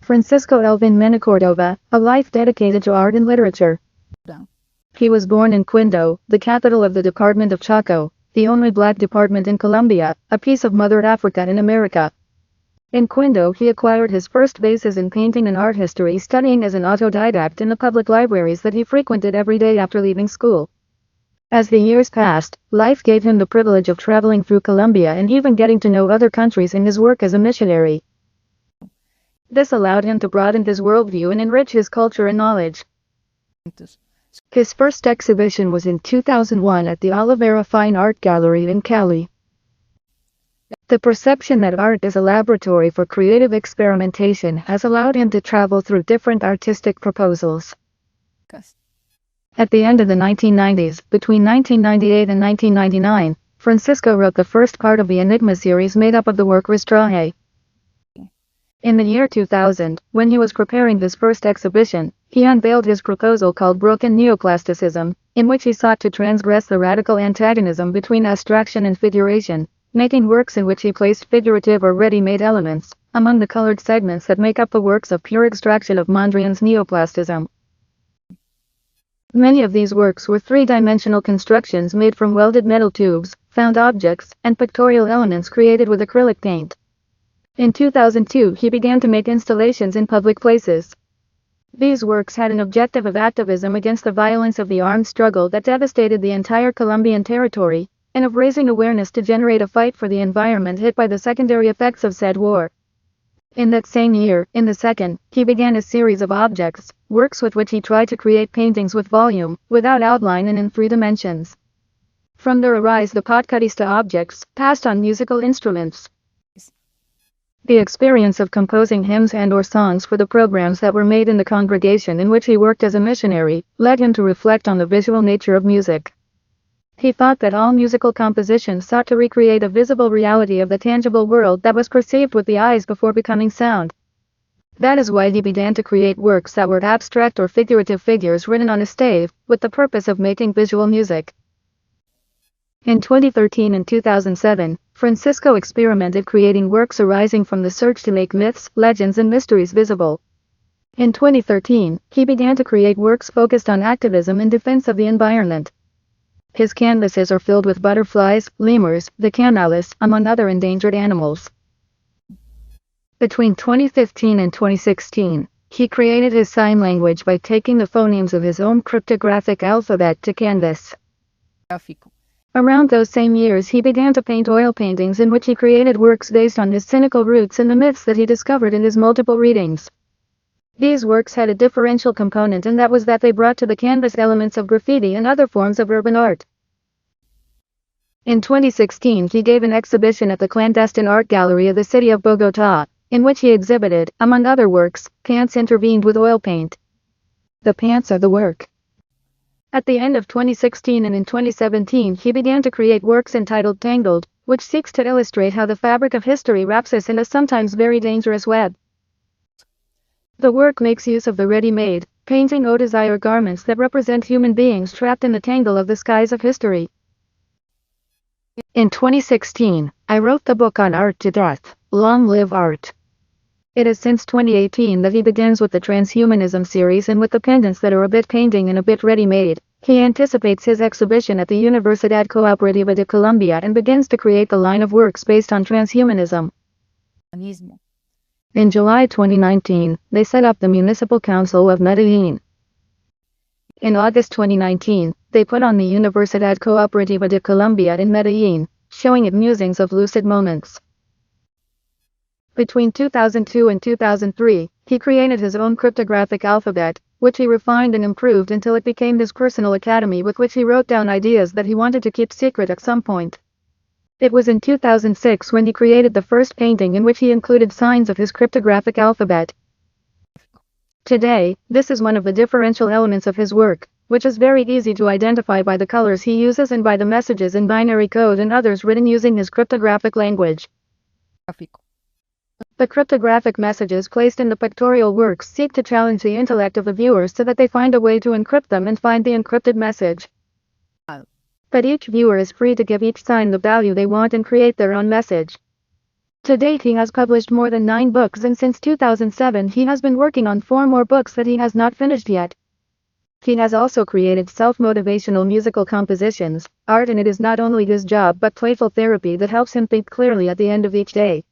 Francisco Elvin Mena Cordova, a life dedicated to art and literature. He was born in Quito, the capital of the Department of Chaco, the only black department in Colombia, a piece of Mother Africa in America. In Quito he acquired his first bases in painting and art history studying as an autodidact in the public libraries that he frequented every day after leaving school. As the years passed, life gave him the privilege of traveling through Colombia and even getting to know other countries in his work as a missionary. This allowed him to broaden his worldview and enrich his culture and knowledge. His first exhibition was in 2001 at the Olivera Fine Art Gallery in Cali. The perception that art is a laboratory for creative experimentation has allowed him to travel through different artistic proposals. At the end of the 1990s, between 1998 and 1999, Francisco wrote the first part of the Enigma series made up of the work Ristraje. In the year 2000, when he was preparing his first exhibition, he unveiled his proposal called Broken Neoplasticism, in which he sought to transgress the radical antagonism between abstraction and figuration, making works in which he placed figurative or ready-made elements among the colored segments that make up the works of pure extraction of Mondrian's neoplastism. Many of these works were three-dimensional constructions made from welded metal tubes, found objects, and pictorial elements created with acrylic paint. In 2002 he began to make installations in public places. These works had an objective of activism against the violence of the armed struggle that devastated the entire Colombian territory, and of raising awareness to generate a fight for the environment hit by the secondary effects of said war. In that same year, in the second, he began a series of objects, works with which he tried to create paintings with volume, without outline and in three dimensions. From there arise the podcutista objects, passed on musical instruments. The experience of composing hymns and/or songs for the programs that were made in the congregation in which he worked as a missionary, led him to reflect on the visual nature of music. He thought that all musical compositions sought to recreate a visible reality of the tangible world that was perceived with the eyes before becoming sound. That is why he began to create works that were abstract or figurative figures written on a stave, with the purpose of making visual music. In 2013 and 2007, Francisco experimented creating works arising from the search to make myths, legends and mysteries visible. In 2013, he began to create works focused on activism in defense of the environment. His canvases are filled with butterflies, lemurs, the canales, among other endangered animals. Between 2015 and 2016, he created his sign language by taking the phonemes of his own cryptographic alphabet to canvas. Around those same years he began to paint oil paintings in which he created works based on his cynical roots and the myths that he discovered in his multiple readings. These works had a differential component, and that was that they brought to the canvas elements of graffiti and other forms of urban art. In 2016 he gave an exhibition at the Clandestine Art Gallery of the city of Bogotá, in which he exhibited, among other works, pants intervened with oil paint. The pants are the work. At the end of 2016 and in 2017 he began to create works entitled Tangled, which seeks to illustrate how the fabric of history wraps us in a sometimes very dangerous web. The work makes use of the ready-made, painting haute desire garments that represent human beings trapped in the tangle of the skies of history. In 2016, I wrote the book on art to death, Long Live Art. It is since 2018 that he begins with the transhumanism series, and with the pendants that are a bit painting and a bit ready-made, he anticipates his exhibition at the Universidad Cooperativa de Colombia and begins to create the line of works based on transhumanism. In July 2019, they set up the Municipal Council of Medellin. In August 2019, they put on the Universidad Cooperativa de Colombia in Medellin, showing it musings of lucid moments. Between 2002 and 2003, he created his own cryptographic alphabet, which he refined and improved until it became his personal academy with which he wrote down ideas that he wanted to keep secret at some point. It was in 2006 when he created the first painting in which he included signs of his cryptographic alphabet. Today, this is one of the differential elements of his work, which is very easy to identify by the colors he uses and by the messages in binary code and others written using his cryptographic language. The cryptographic messages placed in the pictorial works seek to challenge the intellect of the viewers so that they find a way to encrypt them and find the encrypted message. But each viewer is free to give each sign the value they want and create their own message. To date he has published more than 9 books, and since 2007 he has been working on 4 more books that he has not finished yet. He has also created self-motivational musical compositions, art, and it is not only his job but playful therapy that helps him think clearly at the end of each day.